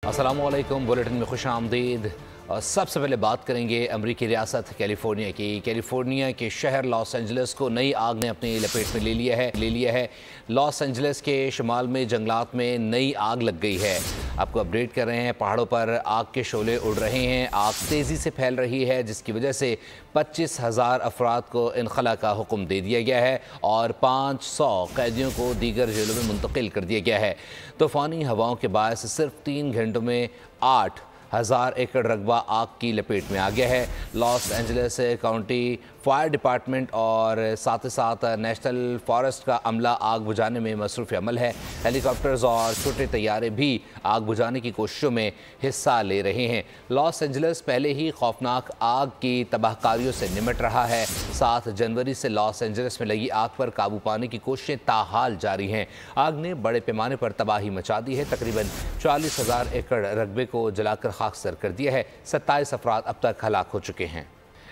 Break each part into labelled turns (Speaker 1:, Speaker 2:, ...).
Speaker 1: अस्सलामु अलैकुम। बुलेटिन में खुश आमदीद। सबसे पहले बात करेंगे अमरीकी रियासत कैलिफोर्निया की। कैलिफोर्निया के शहर लॉस एंजलिस को नई आग ने अपनी लपेट में ले लिया है। लॉस एंजलिस के शुमाल में जंगलात में नई आग लग गई है। आपको अपडेट कर रहे हैं, पहाड़ों पर आग के शोले उड़ रहे हैं। आग तेज़ी से फैल रही है, जिसकी वजह से 25,000 अफराद को इनखला का हुक्म दे दिया गया है और 500 कैदियों को दीगर जेलों में मुंतकिल कर दिया गया है। तूफ़ानी हवाओं के बायस सिर्फ 3 घंटों में 8,000 एकड़ रकबा आग की लपेट में आ गया है। Los Angeles county fire department और साथ ही साथ नेशनल फॉरेस्ट का अमला आग बुझाने में मसरूफ़ अमल है। हेलीकॉप्टर्स और छोटे तैयारे भी आग बुझाने की कोशिशों में हिस्सा ले रहे हैं। लॉस एंजलिस पहले ही खौफनाक आग की तबाहकारियों से निमट रहा है। 7 जनवरी से लॉस एंजलिस में लगी आग पर काबू पाने की कोशिशें ताहाल जारी हैं। आग ने बड़े पैमाने पर तबाही मचा दी है। तकरीबन 40,000 एकड़ रकबे को जलाकर खाकसर कर दिया है। 27 अफराद अब तक हलाक हो चुके हैं।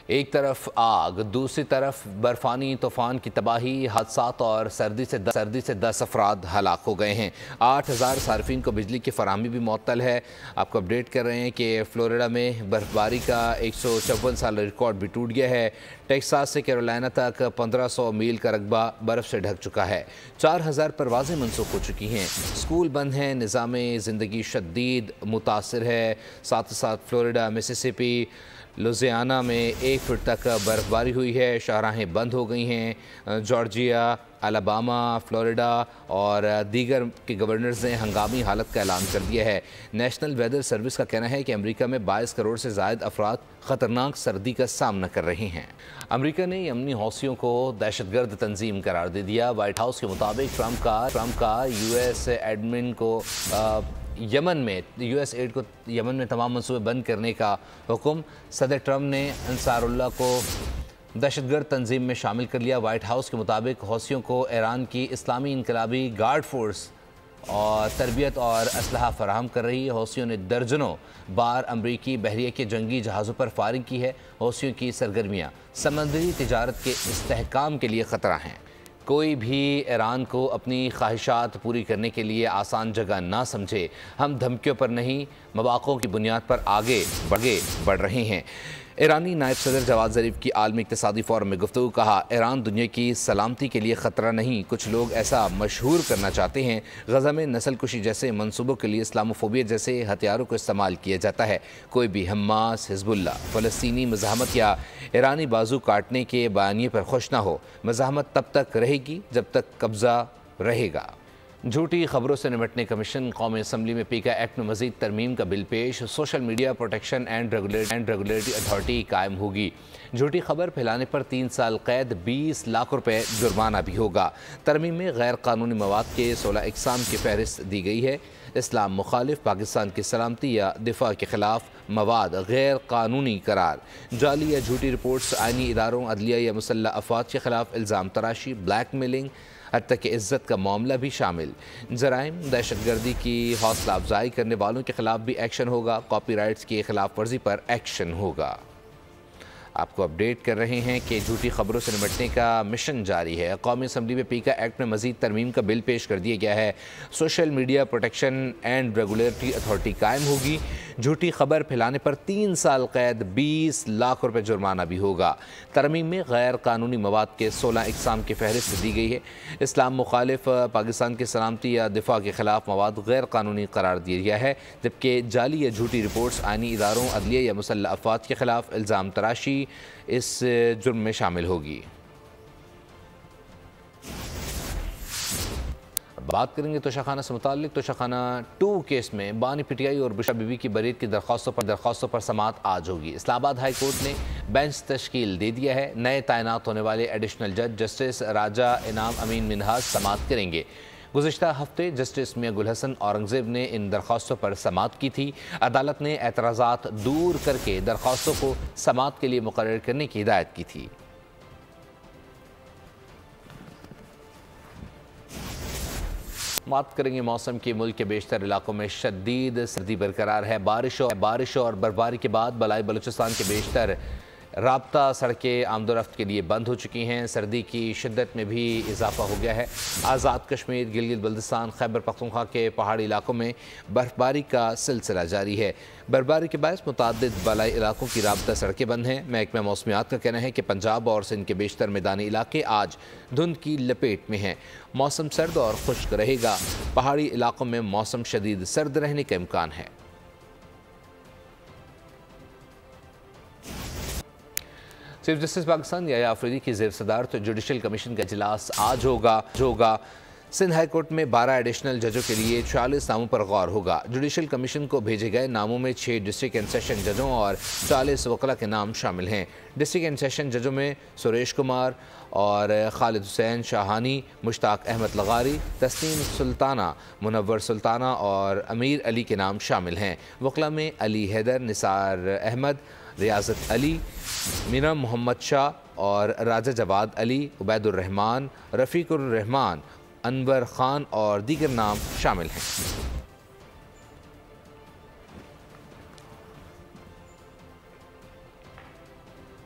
Speaker 1: एक तरफ आग, दूसरी तरफ बर्फानी तूफ़ान की तबाही, हादसात और सर्दी से 10 अफराद हलाक हो गए हैं। 8,000 सार्फिन को बिजली की फराहमी भी मुअत्तल है। आपको अपडेट कर रहे हैं कि फ़्लोरिडा में बर्फबारी का 154 साल रिकॉर्ड भी टूट गया है। टेक्सास से कैरोलिना तक 1500 मील का रकबा बर्फ़ से ढक चुका है। 4000 परवाज़ें मनसूख हो चुकी हैं। स्कूल बंद हैं। निज़ाम ज़िंदगी शदीद मुतासिर है। साथ ही साथ फ़्लोरिडा, मिसिसिपी, लुजियाना में 1 फुट तक बर्फबारी हुई है। शाहराहें बंद हो गई हैं। जॉर्जिया, अलाबामा, फ़्लोरिडा और दीगर के गवर्नर्स ने हंगामी हालत का ऐलान कर दिया है। नेशनल वेदर सर्विस का कहना है कि अमेरिका में 22 करोड़ से ज़ायद अफराद ख़तरनाक सर्दी का सामना कर रहे हैं। अमेरिका ने यमनी हौसियों को दहशतगर्द तंजीम करार दे दिया। वाइट हाउस के मुताबिक ट्रंप का यूएस एडमिन को यूएस एड को यमन में तमाम मंसूबे बंद करने का हुक्म। सदर ट्रंप ने अंसारुल्लाह को दहशतगर्द तंजीम में शामिल कर लिया। वाइट हाउस के मुताबिक हौसियों को ईरान की इस्लामी इनकलाबी गार्ड फोर्स और तरबियत और असलहा फराहम कर रही है। हौसियों ने दर्जनों बार अमरीकी बहरिया के जंगी जहाज़ों पर फायरिंग की है। हौसियों की सरगर्मियाँ समंदरी तिजारत के इस्तेहकाम के लिए ख़तरा हैं। कोई भी ईरान को अपनी ख्वाहिशात पूरी करने के लिए आसान जगह ना समझे। हम धमकियों पर नहीं, मवाक़ों की बुनियाद पर आगे बढ़ रहे हैं। ईरानी नायब सदर जवाद ज़रीफ की आलमी इक़्तिसादी फ़ोरम में गुफ्तगू। कहा, ईरान दुनिया की सलामती के लिए ख़तरा नहीं। कुछ लोग ऐसा मशहूर करना चाहते हैं। गज़ा में नस्ल कुशी जैसे मंसूबों के लिए इस्लामोफोबिया जैसे हथियारों को इस्तेमाल किया जाता है। कोई भी हमास, हिज़्बुल्लाह, फ़लस्तीनी मज़ाहमत या ईरानी बाजू काटने के बयानिए पर खुश ना हो। मज़ाहमत तब तक रहेगी जब तक कब्ज़ा रहेगा। झूठी खबरों से निपटने कमीशन कौमी असम्बली में पीका एक्ट में मज़ीद तरमीम का बिल पेश। Social media protection and regulatory authority कायम होगी। झूठी खबर फैलाने पर 3 साल कैद, 20 लाख रुपए जुर्माना भी होगा। तरमीम में गैर कानूनी मवाद के 16 इकसाम की फहरिस्त दी गई है। इस्लाम मुखालिफ, पाकिस्तान की सलामती या दिफा के ख़िलाफ़ मवाद, गैर कानूनी करार, जाली या झूठी रिपोर्ट्स, आइनी इदारों, अदलिया या मुसल्लह अफवाद के ख़िलाफ़ इल्ज़ाम तराशी, ब्लैक मेलिंग, हत्या के इज़्ज़त का मामला भी शामिल। जराइम, दहशतगर्दी की हौसला अफजाई करने वालों के ख़िलाफ़ भी एक्शन होगा। कॉपीराइट्स की खिलाफ वर्जी पर एक्शन होगा। आपको अपडेट कर रहे हैं कि झूठी खबरों से निपटने का मिशन जारी है। कौमी असम्बली में पीका एक्ट में मज़ीद तरमीम का बिल पेश कर दिया गया है। Social media protection and regulatory authority कायम होगी। झूठी खबर फैलाने पर 3 साल कैद, 20 लाख रुपए जुर्माना भी होगा। तरमीम में गैर कानूनी मवाद के 16 इकसाम की फहरिस्त दी गई है। इस्लाम मुखालिफ, पाकिस्तान की सलामती या दिफा के ख़िलाफ़ मवाद गैर कानूनी करार दिया गया है। जबकि जाली या झूठी रिपोर्ट्स, आइनी इदारों, अदलिया या मुसल्लह अफवाद के ख़िलाफ़ इल्ज़ाम तराशी इस जुर्म में शामिल होगी। बात करेंगे तोशाखाना से मुताल्लिक। तोशाखाना 2 केस में बानी पीटीआई और बुशरा बीबी की बरीत की दरख्वास्तों पर समाअत आज होगी। इस्लामाबाद हाई कोर्ट ने बेंच तश्कील दे दिया है। नए तैनात होने वाले एडिशनल जज जस्टिस राजा इनाम अमीन मिनहाज समाअत करेंगे। गुज़िश्ता हफ्ते जस्टिस मियां गुल हसन औरंगज़ेब ने इन दरख्वास्तों पर समाअत की थी। अदालत ने एतराज़ात दूर करके दरख्वास्तों को समाअत के लिए मुकर्रर करने की हिदायत की थी। बात करेंगे मौसम की। मुल्क के बेशतर इलाकों में शदीद सर्दी बरकरार है। बारिश और बर्फबारी के बाद बलाई बलूचिस्तान के बेशतर رابطہ سڑکیں آمد و رفت کے لیے بند ہو چکی ہیں۔ سردی کی شدت میں بھی اضافہ ہو گیا ہے۔ آزاد کشمیر، گلگت بلتستان، خیبر پختونخوا کے پہاڑی علاقوں میں برف باری کا سلسلہ جاری ہے۔ برفباری کے باعث متعدد بالائی علاقوں کی رابطہ سڑکیں بند ہیں۔ محکمہ موسمیات کا کہنا ہے کہ پنجاب اور سندھ کے بیشتر میدانی علاقے آج دھند کی لپیٹ میں ہیں۔ موسم سرد اور خشک رہے گا۔ پہاڑی علاقوں میں موسم شدید سرد رہنے کا امکان ہے۔ چیف جسٹس پاکستان یحییٰ آفریدی کی زیر صدارت جوڈیشل کمیشن کا اجلاس آج ہوگا۔ سندھ ہائی کورٹ میں 12 ایڈیشنل ججوں کے لیے 46 ناموں پر غور ہوگا۔ جوڈیشل کمیشن کو بھیجے گئے ناموں میں 6 ڈسٹرکٹ اینڈ سیشن ججوں اور 40 وکلاء کے نام شامل ہیں۔ ڈسٹرکٹ اینڈ سیشن ججوں میں سریش کمار اور خالد حسین شاہانی، مشتاق احمد لغاری، تسنیم سلطانہ، منور سلطانہ اور امیر علی کے نام شامل ہیں۔ وکلاء میں علی حیدر، نثار احمد، ریاضت علی، مینا محمد شاہ اور راجہ جواد علی، عبید الرحمان، رفیق الرحمان، انور خان اور دیگر نام شامل ہیں۔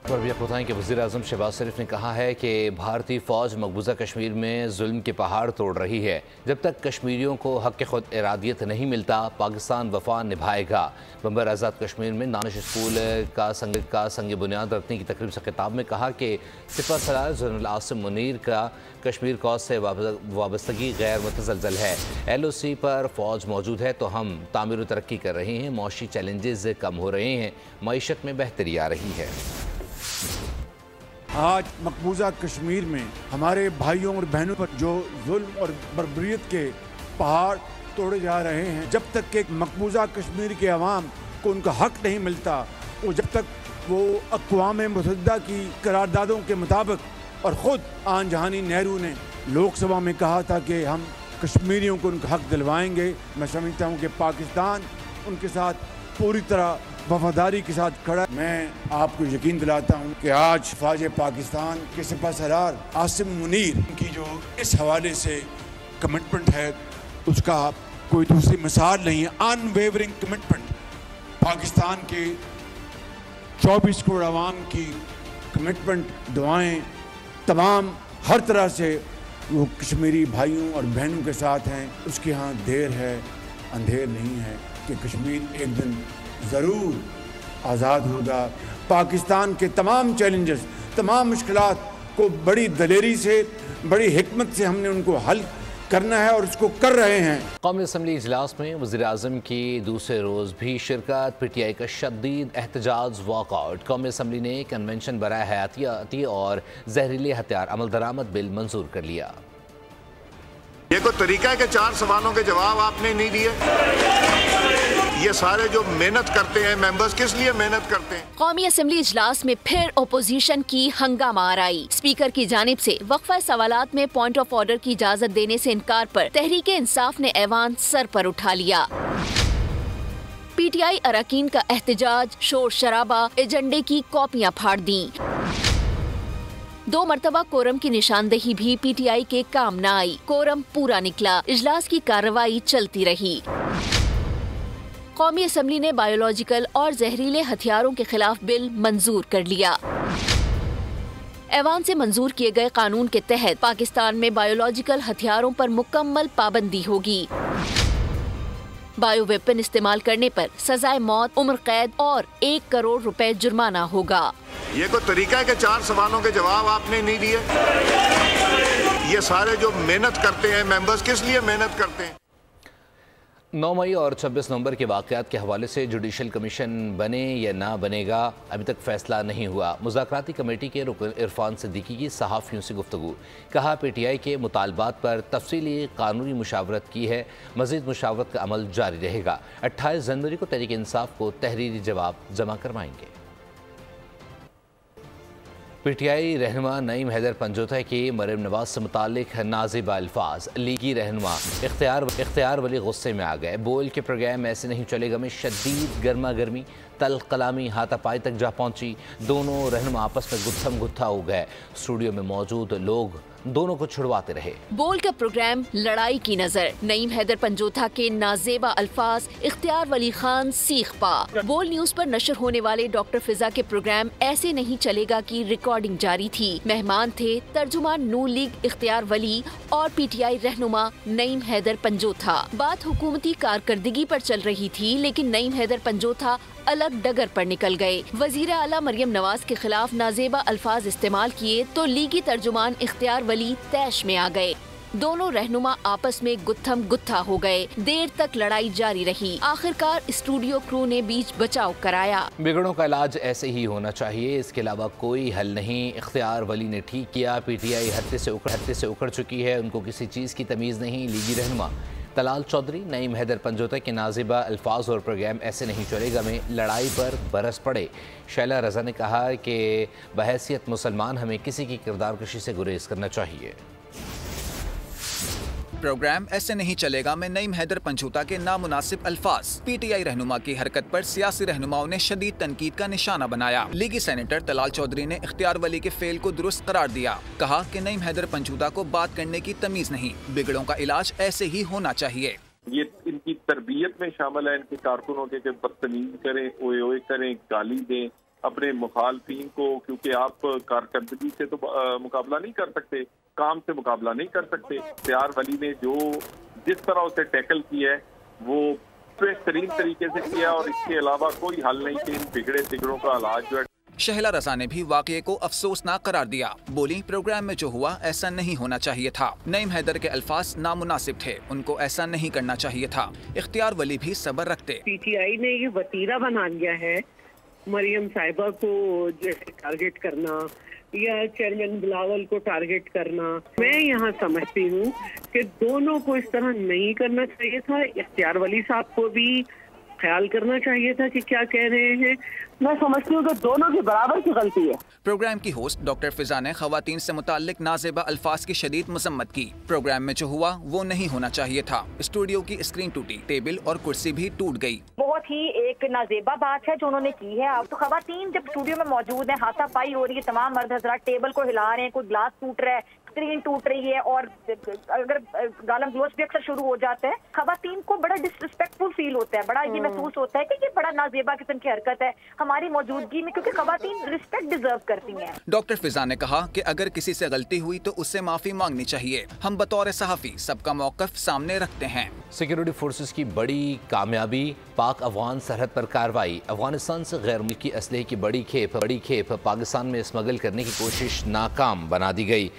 Speaker 1: اور بھی آپ بتائیں کہ وزیر اعظم شہباز شریف نے کہا ہے کہ بھارتی فوج مقبوضہ کشمیر میں ظلم کے پہاڑ توڑ رہی ہے۔ جب تک کشمیریوں کو حق خود ارادیت نہیں ملتا، پاکستان وفا نبھائے گا۔ بمبر آزاد کشمیر میں دانش اسکول کا سنگ بنیاد رکھنے کی تقریب سے خطاب میں کہا کہ سپہ سالار جنرل عاصم منیر کا کشمیر کوز سے وابستگی غیر متزلزل ہے۔ ایل او سی پر فوج موجود ہے تو ہم تعمیر و ترقی کر رہے ہیں، معاشی چیلنجز کم ہو رہے ہیں، معیشت میں بہتری آ رہی ہے۔
Speaker 2: آج مقبوضہ کشمیر میں ہمارے بھائیوں اور بہنوں پر جو ظلم اور بربریت کے پہاڑ توڑے جا رہے ہیں، جب تک کہ مقبوضہ کشمیر کے عوام کو ان کا حق نہیں ملتا، اور جب تک وہ اقوام متحدہ کی قراردادوں کے مطابق، اور خود آن جہانی نہرو نے لوک سبھا میں کہا تھا کہ ہم کشمیریوں کو ان کا حق دلوائیں گے، میں سمجھتا ہوں کہ پاکستان ان کے ساتھ پوری طرح وفاداری کے ساتھ کھڑا۔ میں آپ کو یقین دلاتا ہوں کہ آج فوج پاکستان کے سپہ سالار عاصم منیر کی جو اس حوالے سے کمٹمنٹ ہے، اس کا کوئی دوسری مثال نہیں ہے۔ ان ویورنگ کمٹمنٹ، پاکستان کے 24 کروڑ عوام کی کمٹمنٹ، دعائیں تمام ہر طرح سے وہ کشمیری بھائیوں اور بہنوں کے ساتھ ہیں۔ اس کے ہاں دیر ہے اندھیر نہیں ہے کہ کشمیر ایک دن ضرور آزاد ہوگا۔ پاکستان کے تمام چیلنجز، تمام مشکلات کو بڑی دلیری سے، بڑی حکمت سے ہم نے ان کو حل کرنا ہے اور اس کو کر رہے ہیں۔
Speaker 1: قومی اسمبلی اجلاس میں وزیر اعظم کی دوسرے روز بھی شرکت، پی ٹی آئی کا شدید احتجاج، واک آؤٹ۔ قومی اسمبلی نے کنونشن برائے حیاتیاتی اور زہریلے ہتھیار عمل درآمد بل منظور کر لیا۔
Speaker 3: یہ کوئی طریقہ ہے کہ 4 سوالوں کے جواب آپ نے نہیں دیے؟ یہ سارے جو محنت کرتے ہیں ممبرز، کس لیے محنت کرتے ہیں؟
Speaker 4: قومی اسمبلی اجلاس میں پھر اپوزیشن کی ہنگامہ آرائی۔ اسپیکر کی جانب سے وقفہ سوالات میں پوائنٹ آف آرڈر کی اجازت دینے سے انکار پر تحریک انصاف نے ایوان سر پر اٹھا لیا۔ پی ٹی آئی اراکین کا احتجاج، شور شرابہ، ایجنڈے کی کاپیاں پھاڑ دیں۔ 2 مرتبہ کورم کی نشاندہی بھی پی ٹی آئی کے کام نہ آئی۔ کورم پورا نکلا، اجلاس کی کارروائی چلتی رہی۔ قومی اسمبلی نے بایولوجیکل اور زہریلے ہتھیاروں کے خلاف بل منظور کر لیا۔ ایوان سے منظور کیے گئے قانون کے تحت پاکستان میں بایولوجیکل ہتھیاروں پر مکمل پابندی ہوگی۔ بایو ویپن استعمال کرنے پر سزائے موت، عمر قید اور 1 کروڑ روپے جرمانہ ہوگا۔
Speaker 3: یہ کوئی طریقہ ہے کہ 4 سوالوں کے جواب آپ نے نہیں دیے؟ یہ سارے جو محنت کرتے ہیں ممبرز، کس لیے محنت کرتے ہیں؟
Speaker 1: 9 مئی اور 26 نومبر کے واقعات کے حوالے سے جوڈیشل کمیشن بنے یا نہ بنے گا، ابھی تک فیصلہ نہیں ہوا۔ مذاکراتی کمیٹی کے رکن عرفان صدیقی کی صحافیوں سے گفتگو، کہا پی ٹی آئی کے مطالبات پر تفصیلی قانونی مشاورت کی ہے، مزید مشاورت کا عمل جاری رہے گا۔ 28 جنوری کو تحریک انصاف کو تحریری جواب جمع کروائیں گے۔ پی ٹی آئی رہنما نعیم حیدر پنجوتہ کی مریم نواز سے متعلق نازیبہ الفاظ، لیگی رہنما اختیار ولی غصے میں آ گئے، بول کے پروگرام ایسے نہیں چلے گا میں شدید گرما گرمی، تلخ کلامی ہاتھا پائی تک جا پہنچی، دونوں رہنما آپس میں گتھم گتھا ہو گئے، اسٹوڈیو میں موجود لوگ दोनों को छुड़वाते रहे।
Speaker 4: बोल का प्रोग्राम लड़ाई की नजर, नईम हैदर पंजोथा के नाजेबा अल्फाज, इख्तियार वली खान सीख पा। बोल न्यूज पर नशर होने वाले डॉक्टर फिजा के प्रोग्राम ऐसे नहीं चलेगा की रिकॉर्डिंग जारी थी। मेहमान थे तर्जुमान नून लीग इख्तियार वली और PTI रहनुमा नईम हैदर पंजोथा। बात हुकूमती कारकर्दगी पर चल रही थी, लेकिन नईम हैदर पंजोथा अलग डगर पर निकल गए। वजीर आला मरियम नवाज के खिलाफ नाजेबा अल्फाज इस्तेमाल किए तो लीगी तर्जुमान इख्तियार वली तैश में आ गए। दोनों रहनुमा आपस में गुत्थम गुत्था हो गए। देर तक लड़ाई जारी रही। आखिरकार स्टूडियो क्रू ने बीच बचाव कराया।
Speaker 1: बिगड़ों का इलाज ऐसे ही होना चाहिए, इसके अलावा कोई हल नहीं। इख्तियार वली ने ठीक किया। PTI हत्ते से उखड़ चुकी है, उनको किसी चीज़ की तमीज़ नहीं। लीगी रहनुमा तलाल चौधरी, नईम हैदर पंजोथा के नाजिबा अल्फाज और प्रोग्राम ऐसे नहीं चलेगा में लड़ाई पर बरस पड़े। शैला रजा ने कहा कि बहैसियत मुसलमान हमें किसी की किरदार कशी से गुरेज करना चाहिए।
Speaker 5: प्रोग्राम ऐसे नहीं चलेगा में नईम हैदर पंजोथा के नामुनासिब अल्फाज। PTI रहनुमा की हरकत पर सियासी रहनुमाओं ने शदीद तनकीद का निशाना बनाया। लीगी सेनेटर तलाल चौधरी ने इख्तियार वली के फेल को दुरुस्त करार दिया। कहा कि नईम हैदर पंजोथा को बात करने की तमीज नहीं, बिगड़ों का इलाज ऐसे ही होना चाहिए।
Speaker 6: ये इनकी तरबियत में शामिल है, इनके कारकुनों के बदतमीज करें, ओए ओए करें, गाली दें अपने मुखालफिन को, क्योंकि आप कारकर्दगी से तो मुकाबला नहीं कर सकते, काम से मुकाबला नहीं कर सकते। इख्तियार वली ने जिस तरह उसे टैकल किया है वो बेहतरीन तरीके से किया और इसके अलावा कोई हल नहीं कि इन बिगड़ों का इलाज जो है।
Speaker 5: शहला रजा ने भी वाक़ये को अफसोसनाक करार दिया। बोली प्रोग्राम में जो हुआ ऐसा नहीं होना चाहिए था। नईम हैदर के अल्फाज नामुनासिब थे, उनको ऐसा नहीं करना चाहिए था। इख्तियार वली भी सब्र रखते।
Speaker 7: PTI ने ये वतीरा बना लिया है मरियम साहिबा को जैसे टारगेट करना या चेयरमैन बिलावल को टारगेट करना। मैं यहाँ समझती हूँ कि दोनों को इस तरह नहीं करना चाहिए था। इख्तियार वली साहब को भी ख्याल करना चाहिए था कि क्या कह रहे हैं। मैं समझती हूँ कि दोनों की बराबर की गलती है।
Speaker 5: प्रोग्राम की होस्ट डॉक्टर फिजा ने खवातीन से मुताल्लिक नाजेबा अल्फाज की शदीद मजम्मत की। प्रोग्राम में जो हुआ वो नहीं होना चाहिए था। स्टूडियो की स्क्रीन टूटी, टेबल और कुर्सी भी टूट गई।
Speaker 8: बहुत ही एक नाजेबा बात है जो उन्होंने की है। अब तो खवातीन जब स्टूडियो में मौजूद है, हाथापाई हो रही है, तमाम मर्द हजरात टेबल को हिला रहे हैं, कोई ग्लास टूट रहा है, स्क्रीन टूट रही है और अगर गालम गलोच भी अक्सर शुरू हो जाता है, खवातीन को बड़ा डिसरिस्पेक्टफुल फील होता है, बड़ा ये महसूस होता है कि ये बड़ा नाजेबा किस्म की हरकत है हमारी मौजूदगी में, क्योंकि खवातीन रिस्पेक्ट डिजर्व करती हैं।
Speaker 5: डॉक्टर फिजा ने कहा कि अगर किसी से गलती हुई तो उससे माफी मांगनी चाहिए। हम बतौर सहाफी सबका मौकफ सामने रखते हैं।
Speaker 1: सिक्योरिटी फोर्सेस की बड़ी कामयाबी, पाक अफगान सरहद पर कार्रवाई। अफगानिस्तान से गैर मुल्की असलहे की बड़ी खेप पाकिस्तान में स्मगल करने की कोशिश नाकाम बना दी गई।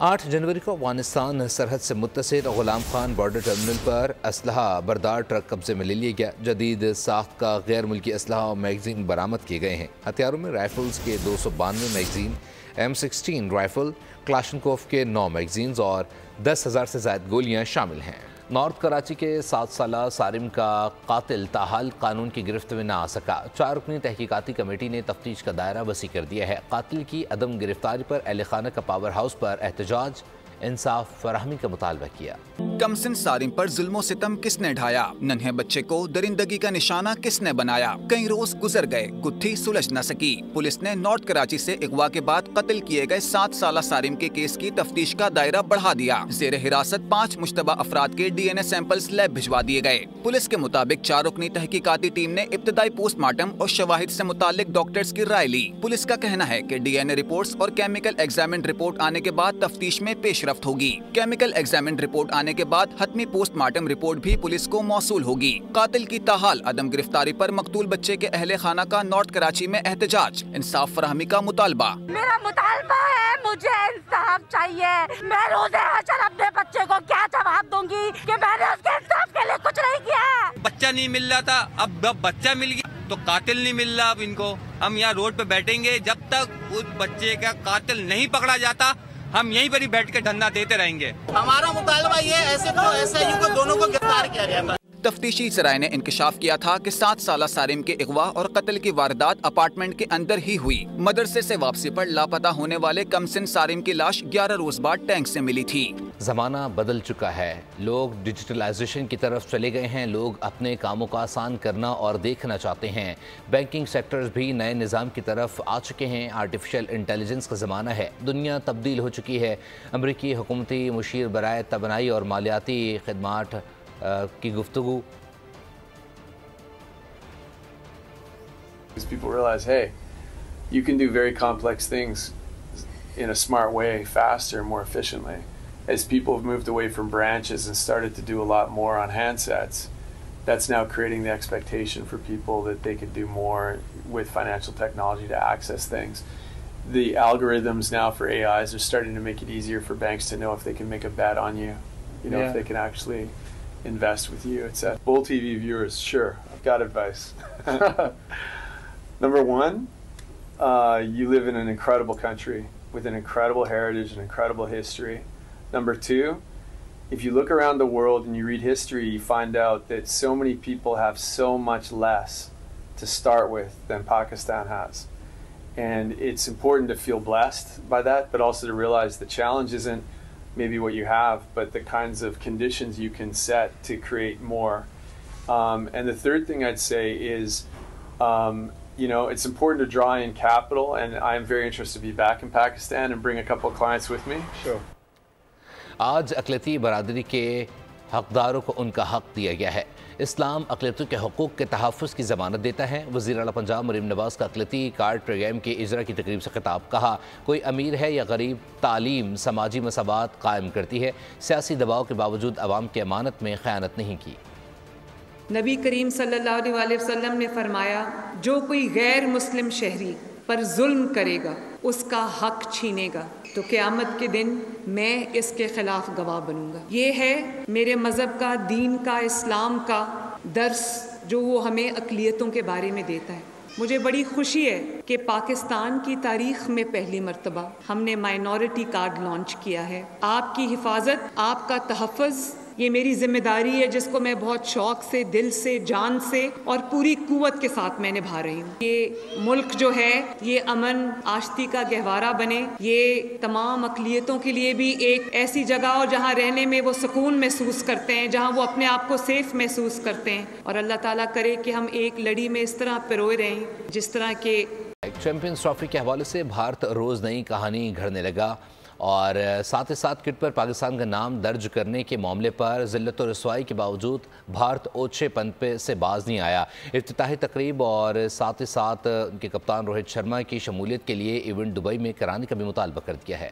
Speaker 1: 8 जनवरी को अफगानिस्तान सरहद से मुत्तसिल गुलाम खान बॉर्डर टर्मिनल पर असलहा बरदार ट्रक कब्जे में ले लिया गया। जदीद साख्त का गैर मुल्की असलहा और मैगजीन बरामद किए गए हैं। हथियारों में राइफल्स के 292 मैगजीन, M16 राइफल, क्लाशनकोफ के 9 मैगजीन और 10,000 से ज़ायद गोलियां शामिल हैं। नॉर्थ कराची के 7 साला सारिम का कातिल ताहाल कानून की गिरफ्त में न आ सका। 4 रुकनी तहकीकाती कमेटी ने तफ्तीश का दायरा वसी कर दिया है। कातिल की अदम गिरफ्तारी पर अहले खाना का पावर हाउस पर एहतजाज, इंसाफ फराहमी का मुतालबा किया।
Speaker 5: कमसिन सारिम पर जुल्मो सितम किसने ढाया? नन्हे बच्चे को दरिंदगी का निशाना किसने बनाया? कई रोज गुजर गए, गुत्थी सुलझ न सकी। पुलिस ने नॉर्थ कराची से अगवा के बाद कत्ल किए गए 7 साला सारिम के केस की तफ्तीश का दायरा बढ़ा दिया। जेर हिरासत 5 मुश्तबा अफराद के DNA सैंपल्स लैब भिजवा दिए गए। पुलिस के मुताबिक 4 रुकनी तहकीकाती टीम ने इब्तदाई पोस्टमार्टम और शवाहिद से मुतालिक डॉक्टर्स की राय ली। पुलिस का कहना है कि DNA रिपोर्ट्स और केमिकल एग्जामिन रिपोर्ट आने के बाद तफ्तीश में पेशरफ्त होगी। केमिकल एग्जामिन रिपोर्ट आने के बाद हतमी पोस्टमार्टम रिपोर्ट भी पुलिस को मौसूल होगी। कातिल की ताहाल अदम गिरफ्तारी पर मकतूल बच्चे के अहले खाना का नॉर्थ कराची में एहतजाज, इंसाफ फराहमी का मुतालबा।
Speaker 9: मेरा मुतालबा है, मुझे इंसाफ चाहिए। मैं रोज़े हशर अपने बच्चे को क्या जवाब दूंगी कि मैंने उसके इंसाफ के लिए कुछ नहीं किया।
Speaker 10: बच्चा नहीं मिल रहा था, अब बच्चा मिल गया तो कातिल नहीं मिल रहा। अब इनको हम यहाँ रोड पे बैठेंगे जब तक उस बच्चे का कातिल नहीं पकड़ा जाता। हम यहीं पर ही बैठ के धरना देते रहेंगे।
Speaker 11: हमारा मुतालबा ये ऐसे तो SIU को दोनों को गिरफ्तार किया गया था।
Speaker 5: तफ्तीशी सराय ने इंकशाफ किया था कि 7 साला सारिम के अगवा और कत्ल की वारदात अपार्टमेंट के अंदर ही हुई। मदरसे से वापसी पर लापता होने वाले कमसिन सारिम की लाश 11 रोज बाद टैंक से मिली थी।
Speaker 1: ज़माना बदल चुका है, लोग डिजिटलाइजेशन की तरफ चले गए हैं, लोग अपने कामों को आसान करना और देखना चाहते हैं। बैंकिंग सेक्टर्स भी नए निज़ाम की तरफ आ चुके हैं। आर्टिफिशियल इंटेलिजेंस का ज़माना है, दुनिया तब्दील हो चुकी है। अमरीकी हुकूमती मुशीर बराए तबनाई और मालियाती खिदमात की गुफ्तगू।
Speaker 11: People realize, hey, you can do very complex things in a smart way, faster, more efficiently. As people have moved away from branches and started to do a lot more on handsets, that's now creating the expectation for people that they could do more with financial technology to access things. The algorithms now for AIs are starting to make it easier for banks to know if they can make a bet on you, if they can actually invest with you, etc. Bull TV viewers, sure, I've got advice. Number one, you live in an incredible country with an incredible heritage and incredible history. Number two, if you look around the world and you read history, you find out that so many people have so much less to start with than Pakistan has. And it's important to feel blessed by that, but also to realize the challenge isn't maybe what you have, but the kinds of conditions you can set to create more. And the third thing I'd say is, it's important to draw in capital, and I'm very interested to be back in Pakistan and bring a couple of clients with me. Sure.
Speaker 1: आज अक़लियती बरादरी के हक़दारों को उनका हक़ दिया गया है। इस्लाम अक़लियतों के हकूक़ के तहफ़्फ़ुज़ की ज़मानत देता है। वज़ीर आला पंजाब मरीम नवाज़ का अक़लियती कार्ड प्रोग्राम के इजरा की तकरीब से खिताब। कहा, कोई अमीर है या गरीब, तालीम समाजी मसावात कायम करती है। सियासी दबाव के बावजूद अवाम की अमानत में ख़यानत नहीं की।
Speaker 12: नबी करीम सल्लल्लाहु अलैहि वसल्लम ने फरमाया, जो कोई गैर मुस्लिम शहरी पर जुल्म करेगा, उसका हक छीनेगा, तो क़यामत के दिन मैं इसके ख़िलाफ़ गवाह बनूंगा। ये है मेरे मज़हब का, दीन का, इस्लाम का दर्स जो वो हमें अक़लियतों के बारे में देता है। मुझे बड़ी खुशी है कि पाकिस्तान की तारीख़ में पहली मर्तबा हमने माइनॉरिटी कार्ड लॉन्च किया है। आपकी हिफाजत, आपका तहफ़्फ़ुज़, ये मेरी जिम्मेदारी है जिसको मैं बहुत शौक़ से, दिल से, जान से और पूरी कुव्वत के साथ मैं निभा रही हूँ। ये मुल्क जो है ये अमन आश्ती का गहवारा बने, ये तमाम अक़लियतों के लिए भी एक ऐसी जगह हो जहाँ रहने में वो सुकून महसूस करते हैं, जहाँ वो अपने आप को सेफ़ महसूस करते हैं। और अल्लाह ताला करे कि हम एक लड़ी में इस तरह पिरोए रहें जिस तरह के।
Speaker 1: चैंपियंस ट्रॉफी के हवाले से भारत रोज़ नई कहानी घड़ने लगा और साथ ही साथ किट पर पाकिस्तान का नाम दर्ज करने के मामले पर ज़िल्लत और रसवाई के बावजूद भारत ओछेपन से बाज नहीं आया। इफ्तिताही तकरीब और साथ ही साथ उनके कप्तान रोहित शर्मा की शमूलियत के लिए इवेंट दुबई में कराने का भी मुतालबा कर दिया है।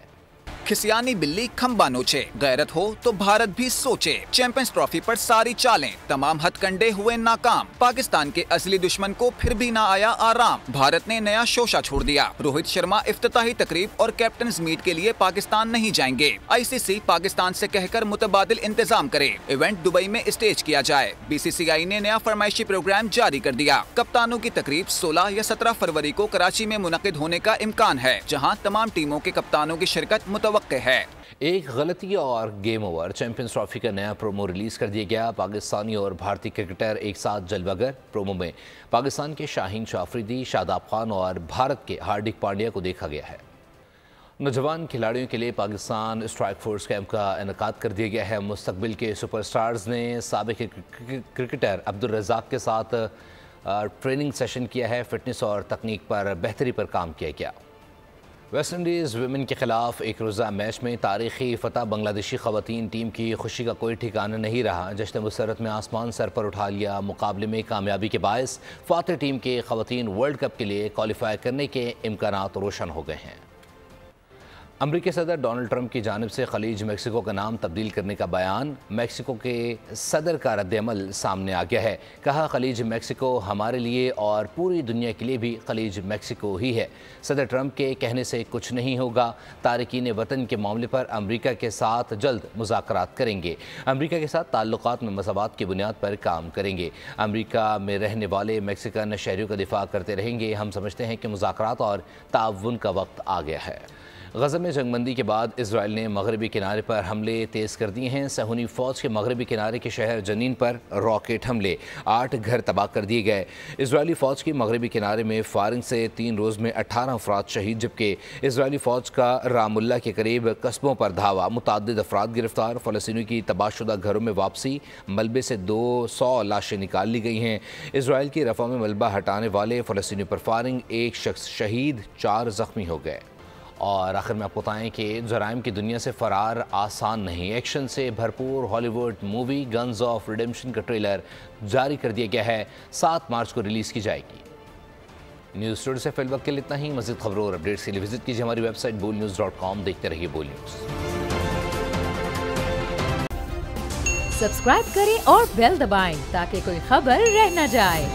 Speaker 5: खिसियानी बिल्ली खंबा नोचे, गैरत हो तो भारत भी सोचे। चैंपियंस ट्रॉफी पर सारी चालें, तमाम हथकंडे हुए नाकाम। पाकिस्तान के असली दुश्मन को फिर भी ना आया आराम। भारत ने नया शोशा छोड़ दिया। रोहित शर्मा इफ्तिताही तकरीब और कैप्टन्स मीट के लिए पाकिस्तान नहीं जाएंगे। आईसीसी पाकिस्तान से कहकर मुतबादिल इंतजाम करे, इवेंट दुबई में स्टेज किया जाए। बीसीसीआई ने नया फरमाइशी प्रोग्राम जारी कर दिया। कप्तानों की तकरीब 16 या 17 फरवरी को कराची में मुनक़िद होने का इम्कान है, जहाँ तमाम टीमों के कप्तानों की शिरकत मुतवक्किल है।
Speaker 1: एक गलती और गेम ओवर। चैंपियंस ट्रॉफी का नया प्रोमो रिलीज कर दिया गया। पाकिस्तानी और भारतीय क्रिकेटर एक साथ जलवागर। प्रोमो में पाकिस्तान के शाहीन शाफरीदी, शादाब खान और भारत के हार्दिक पांड्या को देखा गया है। नौजवान खिलाड़ियों के लिए पाकिस्तान स्ट्राइक फोर्स कैंप का इनेकाद कर दिया गया है। मुस्तकबिल के सुपरस्टार्स ने साबिक क्रिकेटर अब्दुल रज़ाक के साथ ट्रेनिंग सेशन किया है। फिटनेस और तकनीक पर बेहतरी पर काम किया गया। वेस्ट इंडीज़ विमेन के खिलाफ एक रोज़ा मैच में तारीखी फतह बांग्लादेशी ख़वातीन टीम की खुशी का कोई ठिकाना नहीं रहा। जश्न मुसरत में आसमान सर पर उठा लिया। मुकाबले में कामयाबी के बायस फातिह टीम के ख़वातीन वर्ल्ड कप के लिए क्वालिफाई करने के इम्कानात रोशन हो गए हैं। अमरीकी सदर डोनाल्ड ट्रंप की जानिब से खलीज मैक्सिको का नाम तब्दील करने का बयान मैक्सिको के सदर का रद्द-ए-अमल सामने आ गया है। कहा, खलीज मैक्सिको हमारे लिए और पूरी दुनिया के लिए भी खलीज मैक्सिको ही है। सदर ट्रंप के कहने से कुछ नहीं होगा। तारकीन वतन के मामले पर अमरीका के साथ जल्द मुज़ाकरात करेंगे। अमरीका के साथ ताल्लुकात में मसावात की बुनियाद पर काम करेंगे। अमरीका में रहने वाले मैक्सिकन शहरियों का दिफा करते रहेंगे। हम समझते हैं कि मुज़ाकरात और ताउन का वक्त आ गया है। غزہ میں جنگ بندی کے بعد اسرائیل نے مغربی کنارے پر حملے تیز کر دیے ہیں۔ صہیونی فوج کے مغربی کنارے کے شہر جنین پر راکٹ حملے، 8 گھر تباہ کر دیے گئے۔ اسرائیلی فوج کی مغربی کنارے میں فائرنگ سے 3 روز میں 18 افراد شہید، جبکہ اسرائیلی فوج کا رام اللہ کے قریب قصبوں پر دھاوا، متعدد افراد گرفتار۔ فلسطینیوں کی تباہ شدہ گھروں میں واپسی، ملبے سے 200 لاشیں نکال لی گئی ہیں۔ اسرائیل کی رفح میں ملبہ ہٹانے والے فلسطینیوں پر فائرنگ، 1 شخص شہید، 4 زخمی ہو گئے۔ اور آخر میں آپ کو بتائیں کہ جرائم کی دنیا سے فرار آسان نہیں۔ ایکشن سے بھرپور ہالی would movie guns of redemption کا ٹریلر جاری کر دیا گیا ہے، 7 مارچ کو ریلیز کی جائے گی۔ نیوز اسٹوڈیو سے فی الوقت کے لیے اتنا ہی۔ مزید خبروں اور اپڈیٹس کے لیے وزٹ کیجیے ہماری ویب سائٹ bolnews.com۔ دیکھتے رہیے بول نیوز۔
Speaker 13: سبسکرائب کریں اور بیل دبائیں تاکہ کوئی خبر رہ نہ جائے۔